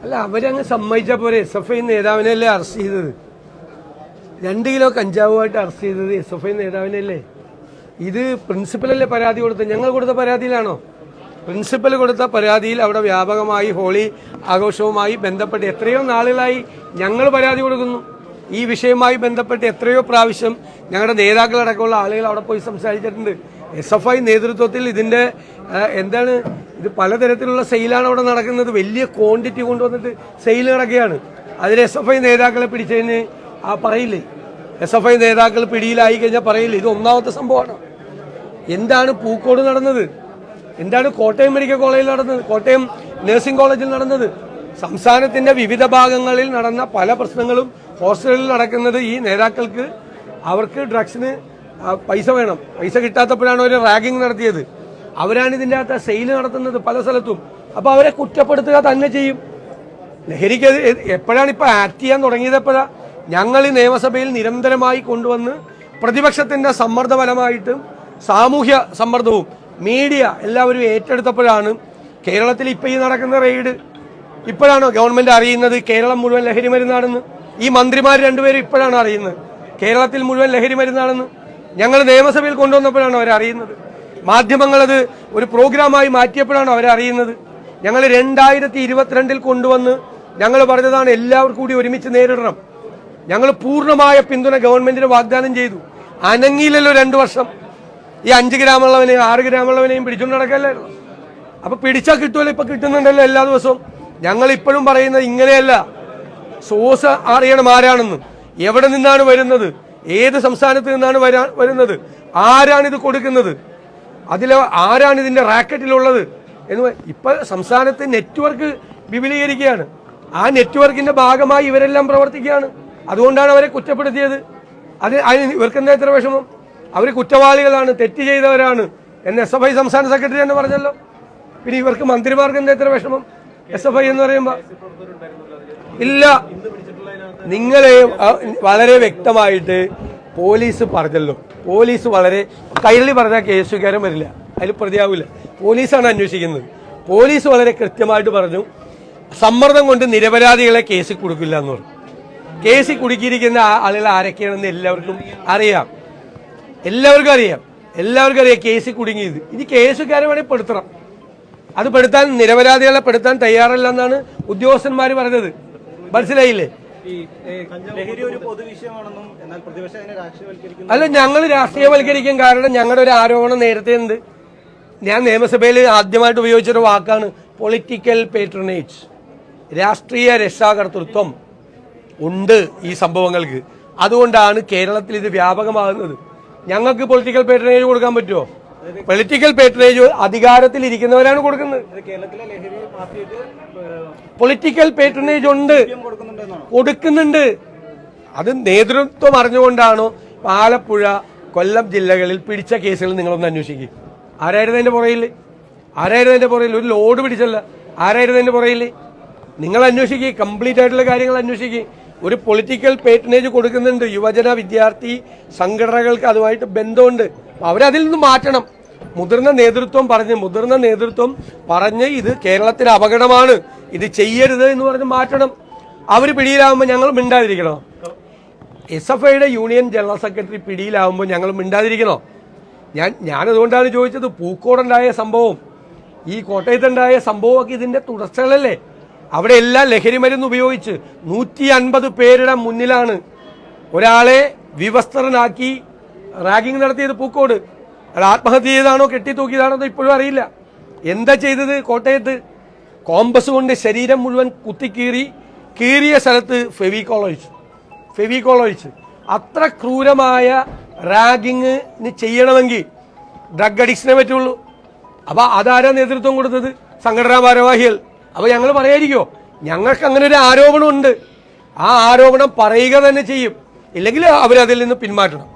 അല്ല, അവരങ്ങ് സമ്മതിച്ച പോലെ SFI നേതാവിനല്ലേ അറസ്റ്റ് ചെയ്തത്? 2 കിലോ കഞ്ചാവുമായിട്ട് അറസ്റ്റ് ചെയ്തത് SFI നേതാവിനല്ലേ? ഇത് പ്രിൻസിപ്പലല്ലേ പരാതി കൊടുത്തത്? ഞങ്ങൾ കൊടുത്ത പരാതിയിലാണോ? പ്രിൻസിപ്പൽ കൊടുത്ത പരാതിയിൽ അവിടെ വ്യാപകമായി ഹോളി ആഘോഷവുമായി ബന്ധപ്പെട്ട് എത്രയോ നാളുകളായി ഞങ്ങൾ പരാതി കൊടുക്കുന്നു. ഈ വിഷയവുമായി ബന്ധപ്പെട്ട് എത്രയോ പ്രാവശ്യം ഞങ്ങളുടെ നേതാക്കളടക്കമുള്ള ആളുകൾ അവിടെ പോയി സംസാരിച്ചിട്ടുണ്ട്. SFI നേതൃത്വത്തിൽ ഇതിന്റെ എന്താണ് ഇത് പലതരത്തിലുള്ള സെയിലാണ് അവിടെ നടക്കുന്നത്. വലിയ ക്വാണ്ടിറ്റി കൊണ്ടുവന്നിട്ട് സെയിൽ നടക്കുകയാണ്. അതിന് SFI നേതാക്കളെ പിടിച്ചതിന് പറയില്ലേ? SFI നേതാക്കൾ പിടിയിലായി കഴിഞ്ഞാൽ പറയില്ലേ? ഇത് ഒന്നാമത്തെ സംഭവമാണ്. എന്താണ് പൂക്കോട് നടന്നത്? എന്താണ് കോട്ടയം മെഡിക്കൽ കോളേജിൽ നടന്നത്? കോട്ടയം നഴ്സിംഗ് കോളേജിൽ നടന്നത്? സംസ്ഥാനത്തിന്റെ വിവിധ ഭാഗങ്ങളിൽ നടന്ന പല പ്രശ്നങ്ങളും ഹോസ്റ്റലിൽ നടക്കുന്നത് ഈ നേതാക്കൾക്ക് അവർക്ക് ഡ്രഗ്സിന് പൈസ വേണം. പൈസ കിട്ടാത്തപ്പോഴാണ് അവർ റാഗിംഗ് നടത്തിയത്. അവരാണ് ഇതിൻ്റെ അകത്ത് സെയിൽ നടത്തുന്നത് പല സ്ഥലത്തും. അപ്പോൾ അവരെ കുറ്റപ്പെടുത്തുക തന്നെ ചെയ്യും. ലഹരിക്ക് എപ്പോഴാണ് ഇപ്പോൾ ആക്ട് ചെയ്യാൻ തുടങ്ങിയത്? എപ്പോഴാണ്? ഞങ്ങൾ ഈ നിയമസഭയിൽ നിരന്തരമായി കൊണ്ടുവന്ന് പ്രതിപക്ഷത്തിന്റെ സമ്മർദ്ദഫലമായിട്ടും സാമൂഹ്യ സമ്മർദ്ദവും മീഡിയ എല്ലാവരും ഏറ്റെടുത്തപ്പോഴാണ് കേരളത്തിൽ ഇപ്പോൾ ഈ നടക്കുന്ന റെയ്ഡ്. ഇപ്പോഴാണോ ഗവൺമെന്റ് അറിയുന്നത് കേരളം മുഴുവൻ ലഹരി മരുന്നാണെന്ന്? ഈ മന്ത്രിമാർ രണ്ടുപേരും ഇപ്പോഴാണ് അറിയുന്നത് കേരളത്തിൽ മുഴുവൻ ലഹരി മരുന്നാണെന്ന്. ഞങ്ങൾ നിയമസഭയിൽ കൊണ്ടുവന്നപ്പോഴാണ് അവരറിയുന്നത്. മാധ്യമങ്ങളത് ഒരു പ്രോഗ്രാമായി മാറ്റിയപ്പോഴാണ് അവരറിയുന്നത്. ഞങ്ങൾ 2022 കൊണ്ടുവന്ന് ഞങ്ങൾ പറഞ്ഞതാണ് എല്ലാവർക്കും കൂടി ഒരുമിച്ച് നേരിടണം. ഞങ്ങൾ പൂർണ്ണമായ പിന്തുണ ഗവൺമെന്റിന് വാഗ്ദാനം ചെയ്തു. അനങ്ങിയില്ലല്ലോ 2 വർഷം. ഈ 5 ഗ്രാമുള്ളവനെയും 6 ഗ്രാമുള്ളവനെയും പിടിച്ചുകൊണ്ട് നടക്കല്ലായിരുന്നു. അപ്പൊ പിടിച്ചാൽ കിട്ടുമല്ലോ? ഇപ്പൊ കിട്ടുന്നുണ്ടല്ലോ എല്ലാ ദിവസവും. ഞങ്ങൾ ഇപ്പോഴും പറയുന്നത് ഇങ്ങനെയല്ല. സോഴ്സ് അറിയണം ആരാണെന്ന്, എവിടെ നിന്നാണ് വരുന്നത്, ഏത് സംസ്ഥാനത്ത് നിന്നാണ് വരുന്നത്, ആരാണിത് കൊടുക്കുന്നത്, അതിൽ ആരാണ് ഇതിന്റെ റാക്കറ്റിലുള്ളത് എന്ന്. ഇപ്പൊ സംസ്ഥാനത്ത് നെറ്റ്വർക്ക് വിപുലീകരിക്കുകയാണ്. ആ നെറ്റ്വർക്കിന്റെ ഭാഗമായി ഇവരെല്ലാം പ്രവർത്തിക്കുകയാണ്. അതുകൊണ്ടാണ് അവരെ കുറ്റപ്പെടുത്തിയത്. അതിന് ഇവർക്കെന്താ ഇത്ര വിഷമം? അവർ കുറ്റവാളികളാണ്, തെറ്റ് ചെയ്തവരാണ് എന്ന് SFI സംസ്ഥാന സെക്രട്ടറി തന്നെ പറഞ്ഞല്ലോ. പിന്നെ ഇവർക്ക് മന്ത്രിമാർക്ക് എന്താ ഇത്ര വിഷമം? SFI എന്ന് പറയുമ്പോ ഇല്ല. നിങ്ങളെ വളരെ വ്യക്തമായിട്ട് പോലീസ് പറഞ്ഞല്ലോ. പോലീസ് വളരെ കൈരളി പറഞ്ഞാൽ കേസുകാരൻ വരില്ല, അതിൽ പ്രതിയാവില്ല. പോലീസാണ് അന്വേഷിക്കുന്നത്. പോലീസ് വളരെ കൃത്യമായിട്ട് പറഞ്ഞു, സമ്മർദ്ദം കൊണ്ട് നിരപരാധികളെ കേസിൽ കൊടുക്കില്ല എന്ന് പറഞ്ഞു. കേസിൽ കുടുക്കിയിരിക്കുന്ന ആളുകൾ ആരൊക്കെയാണെന്ന് എല്ലാവർക്കും അറിയാം. എല്ലാവർക്കും അറിയാം കേസിൽ കുടുങ്ങിയത്. ഇനി കേസുകാരെ വേണമെങ്കിൽ പെടുത്തണം. അത് പെടുത്താൻ നിരപരാധികളെ പെടുത്താൻ തയ്യാറല്ല എന്നാണ് ഉദ്യോഗസ്ഥന്മാർ പറഞ്ഞത്. മനസ്സിലായില്ലേ? അല്ല, ഞങ്ങൾ രാഷ്ട്രീയവൽക്കരിക്കും. കാരണം ഞങ്ങളുടെ ഒരു ആരോപണം നേരത്തെ ഉണ്ട്. ഞാൻ നിയമസഭയിൽ ആദ്യമായിട്ട് ഉപയോഗിച്ചൊരു വാക്കാണ് പൊളിറ്റിക്കൽ പേട്രണേജ്. രാഷ്ട്രീയ രക്ഷാകർതൃത്വം ഉണ്ട് ഈ സംഭവങ്ങൾക്ക്. അതുകൊണ്ടാണ് കേരളത്തിൽ ഇത് വ്യാപകമാകുന്നത്. ഞങ്ങൾക്ക് പൊളിറ്റിക്കൽ പേട്രണേജ് കൊടുക്കാൻ പറ്റുമോ? പൊളിറ്റിക്കൽ പേട്രണേജ് അധികാരത്തിൽ ഇരിക്കുന്നവരാണ് കൊടുക്കുന്നത്. പൊളിറ്റിക്കൽ പേട്രണേജ് ഉണ്ട്, കൊടുക്കുന്നുണ്ട്. അത് നേതൃത്വം അറിഞ്ഞുകൊണ്ടാണോ? ആലപ്പുഴ, കൊല്ലം ജില്ലകളിൽ പിടിച്ച കേസുകൾ നിങ്ങളൊന്ന് അന്വേഷിക്കും. ആരായിരുന്നു അതിന്റെ പുറയിൽ? ഒരു ലോഡ് പിടിച്ചല്ല. ആരായിരുന്നു അതിന്റെ പുറയിൽ? നിങ്ങൾ അന്വേഷിക്കുക. കംപ്ലീറ്റ് ആയിട്ടുള്ള കാര്യങ്ങൾ അന്വേഷിക്കുക. ഒരു പൊളിറ്റിക്കൽ പേട്രണേജ് കൊടുക്കുന്നുണ്ട്. യുവജന വിദ്യാർത്ഥി സംഘടനകൾക്ക് അതുമായിട്ട് ബന്ധമുണ്ട്. അവരതിൽ നിന്ന് മാറ്റണം. മുതിർന്ന നേതൃത്വം പറഞ്ഞ് ഇത് കേരളത്തിന് അപകടമാണ്, ഇത് ചെയ്യരുത് എന്ന് പറഞ്ഞ് മാറ്റണം. അവർ പിടിയിലാവുമ്പോൾ ഞങ്ങൾ മിണ്ടാതിരിക്കണോ? SFIയുടെ യൂണിയൻ ജനറൽ സെക്രട്ടറി പിടിയിലാവുമ്പോൾ ഞങ്ങൾ മിണ്ടാതിരിക്കണോ? ഞാനതുകൊണ്ടാണ് ചോദിച്ചത്. പൂക്കോടുണ്ടായ സംഭവം, ഈ കോട്ടയത്തുണ്ടായ സംഭവമൊക്കെ ഇതിന്റെ തുടർച്ചകളല്ലേ? അവിടെ എല്ലാം ലഹരി മരുന്ന് ഉപയോഗിച്ച് 150 പേരുടെ മുന്നിലാണ് ഒരാളെ വിവസ്ത്രനാക്കി റാഗിംഗ് നടത്തിയത്. പൂക്കോട് അത് ആത്മഹത്യ ചെയ്താണോ കെട്ടിത്തൂക്കിയതാണോ ഇപ്പോഴും അറിയില്ല. എന്താ ചെയ്തത്? കോട്ടയത്ത് കോമ്പസ് കൊണ്ട് ശരീരം മുഴുവൻ കീറിയ സ്ഥലത്ത് ഫെവിക്കോൾ ഒഴിച്ച്. അത്ര ക്രൂരമായ റാഗിങ്ങിന് ചെയ്യണമെങ്കിൽ ഡ്രഗ് അഡിക്ഷനെ പറ്റുള്ളൂ. അപ്പൊ അതാരാ നേതൃത്വം കൊടുത്തത്? സംഘടനാ ഭാരവാഹികൾ. അപ്പൊ ഞങ്ങൾ പറയാതിരിക്കോ? ഞങ്ങൾക്ക് അങ്ങനെ ഒരു ആരോപണമുണ്ട്. ആ ആരോപണം പറയുക തന്നെ ചെയ്യും. ഇല്ലെങ്കിൽ അവരതിൽ നിന്ന് പിന്മാറ്റണം.